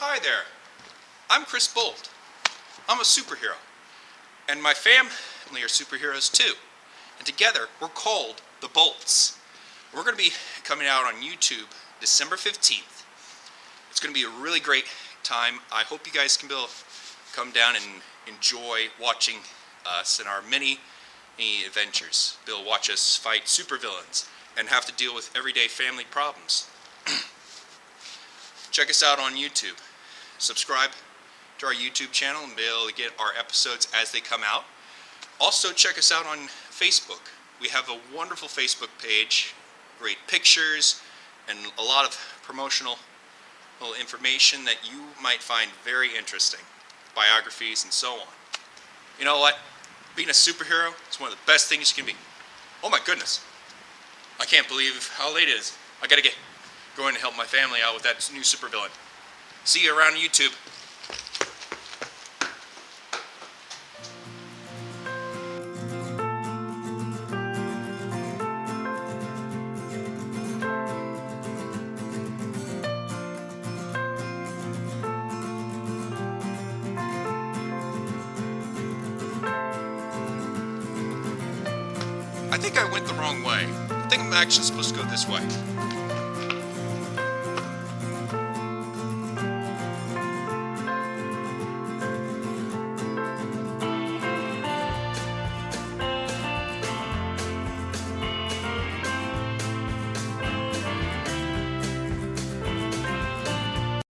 Hi there, I'm Chris Bolt. I'm a superhero, and my family are superheroes too. And together, we're called the Bolts. We're going to be coming out on YouTube December 15th. It's going to be a really great time. I hope you guys can come down and enjoy watching us in our many adventures. They'll watch us fight supervillains and have to deal with everyday family problems. Check us out on YouTube. Subscribe to our YouTube channel and be able to get our episodes as they come out. Also check us out on Facebook. We have a wonderful Facebook page, great pictures, and a lot of promotional little information that you might find very interesting, biographies and so on. You know what? Being a superhero is one of the best things you can be. Oh my goodness. I can't believe how late it is. I gotta get going to help my family out with that new supervillain. See you around YouTube. I think I went the wrong way. I think I'm actually supposed to go this way.